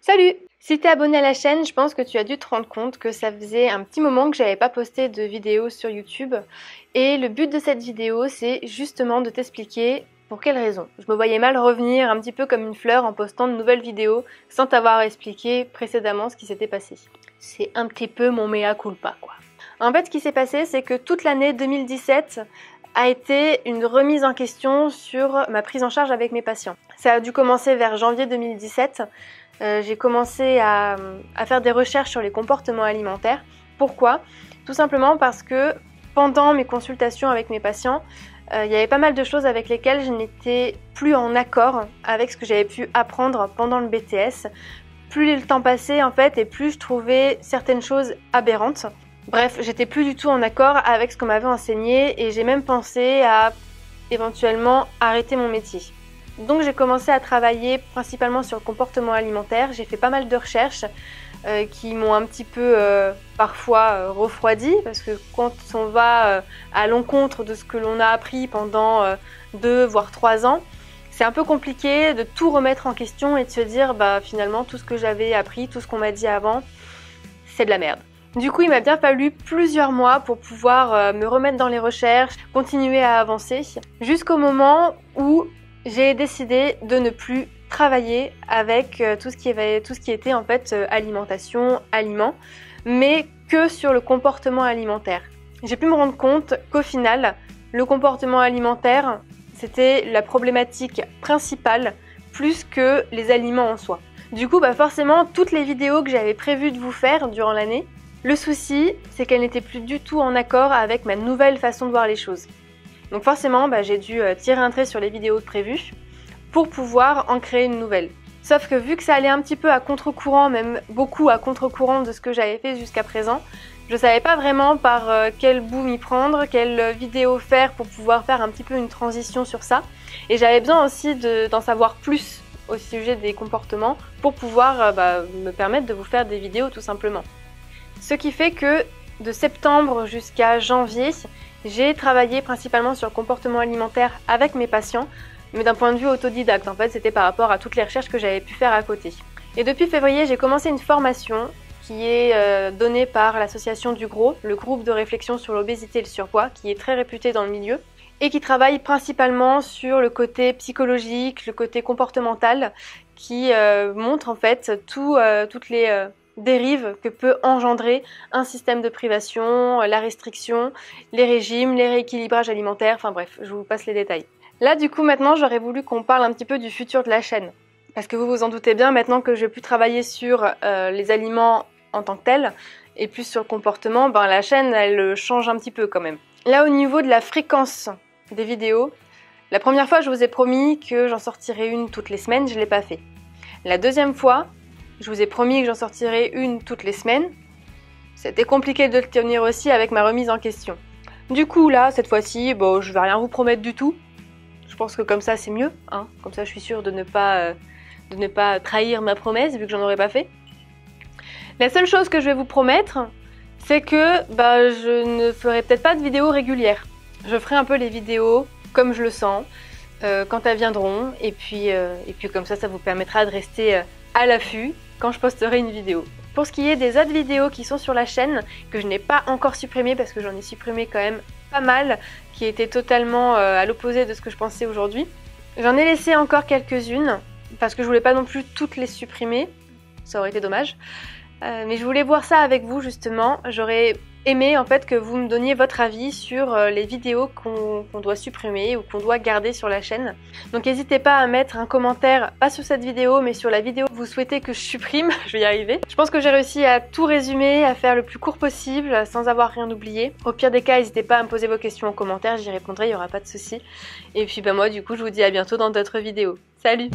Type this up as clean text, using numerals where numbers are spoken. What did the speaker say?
Salut! Si t'es abonné à la chaîne, je pense que tu as dû te rendre compte que ça faisait un petit moment que j'avais pas posté de vidéo sur YouTube. Et le but de cette vidéo, c'est justement de t'expliquer pour quelles raisons. Je me voyais mal revenir un petit peu comme une fleur en postant de nouvelles vidéos sans t'avoir expliqué précédemment ce qui s'était passé. C'est un petit peu mon mea culpa, quoi. En fait, ce qui s'est passé, c'est que toute l'année 2017 a été une remise en question sur ma prise en charge avec mes patients. Ça a dû commencer vers janvier 2017. J'ai commencé à faire des recherches sur les comportements alimentaires. Pourquoi? Tout simplement parce que pendant mes consultations avec mes patients, il y avait pas mal de choses avec lesquelles je n'étais plus en accord avec ce que j'avais pu apprendre pendant le BTS. Plus le temps passait en fait et plus je trouvais certaines choses aberrantes. Bref, j'étais plus du tout en accord avec ce qu'on m'avait enseigné et j'ai même pensé à éventuellement arrêter mon métier. Donc j'ai commencé à travailler principalement sur le comportement alimentaire. J'ai fait pas mal de recherches qui m'ont un petit peu parfois refroidi parce que quand on va à l'encontre de ce que l'on a appris pendant 2 voire 3 ans, c'est un peu compliqué de tout remettre en question et de se dire bah finalement tout ce que j'avais appris, tout ce qu'on m'a dit avant, c'est de la merde. Du coup, il m'a bien fallu plusieurs mois pour pouvoir me remettre dans les recherches, continuer à avancer, jusqu'au moment où j'ai décidé de ne plus travailler avec tout ce qui était en fait alimentation, aliments, mais que sur le comportement alimentaire. J'ai pu me rendre compte qu'au final, le comportement alimentaire, c'était la problématique principale plus que les aliments en soi. Du coup, forcément, toutes les vidéos que j'avais prévu de vous faire durant l'année, le souci, c'est qu'elles n'étaient plus du tout en accord avec ma nouvelle façon de voir les choses. Donc forcément, j'ai dû tirer un trait sur les vidéos prévues pour pouvoir en créer une nouvelle. Sauf que vu que ça allait un petit peu à contre-courant, même beaucoup à contre-courant de ce que j'avais fait jusqu'à présent, je savais pas vraiment par quel bout m'y prendre, quelle vidéo faire pour pouvoir faire un petit peu une transition sur ça. Et j'avais besoin aussi d'en savoir plus au sujet des comportements pour pouvoir me permettre de vous faire des vidéos tout simplement. Ce qui fait que de septembre jusqu'à janvier, j'ai travaillé principalement sur le comportement alimentaire avec mes patients, mais d'un point de vue autodidacte. En fait, c'était par rapport à toutes les recherches que j'avais pu faire à côté. Et depuis février, j'ai commencé une formation qui est donnée par l'association du GROS, le groupe de réflexion sur l'obésité et le surpoids, qui est très réputé dans le milieu, et qui travaille principalement sur le côté psychologique, le côté comportemental, qui montre en fait toutes les dérives que peut engendrer un système de privation, la restriction, les régimes, les rééquilibrages alimentaires, enfin bref, je vous passe les détails. Là du coup maintenant j'aurais voulu qu'on parle un petit peu du futur de la chaîne. Parce que vous vous en doutez bien, maintenant que je vais plus travailler sur les aliments en tant que tels, et plus sur le comportement, la chaîne elle change un petit peu quand même. Là au niveau de la fréquence des vidéos, la première fois je vous ai promis que j'en sortirais une toutes les semaines, je ne l'ai pas fait. La deuxième fois, je vous ai promis que j'en sortirais une toutes les semaines. C'était compliqué de le tenir aussi avec ma remise en question. Du coup là, cette fois-ci, je vais rien vous promettre du tout. Je pense que comme ça c'est mieux, hein. Comme ça je suis sûre de ne pas trahir ma promesse vu que j'en aurais pas fait. La seule chose que je vais vous promettre, c'est que je ne ferai peut-être pas de vidéos régulières. Je ferai un peu les vidéos comme je le sens, quand elles viendront, et puis comme ça vous permettra de rester à l'affût quand je posterai une vidéo. Pour ce qui est des autres vidéos qui sont sur la chaîne, que je n'ai pas encore supprimées parce que j'en ai supprimé quand même pas mal, qui étaient totalement à l'opposé de ce que je pensais aujourd'hui. J'en ai laissé encore quelques-unes, parce que je voulais pas non plus toutes les supprimer, ça aurait été dommage. Mais je voulais voir ça avec vous justement, j'aurais aimé en fait que vous me donniez votre avis sur les vidéos qu'on doit supprimer ou qu'on doit garder sur la chaîne. Donc n'hésitez pas à mettre un commentaire, pas sur cette vidéo mais sur la vidéo que vous souhaitez que je supprime, je vais y arriver. Je pense que j'ai réussi à tout résumer, à faire le plus court possible sans avoir rien oublié. Au pire des cas, n'hésitez pas à me poser vos questions en commentaire, j'y répondrai, il n'y aura pas de souci. Et puis moi du coup je vous dis à bientôt dans d'autres vidéos. Salut!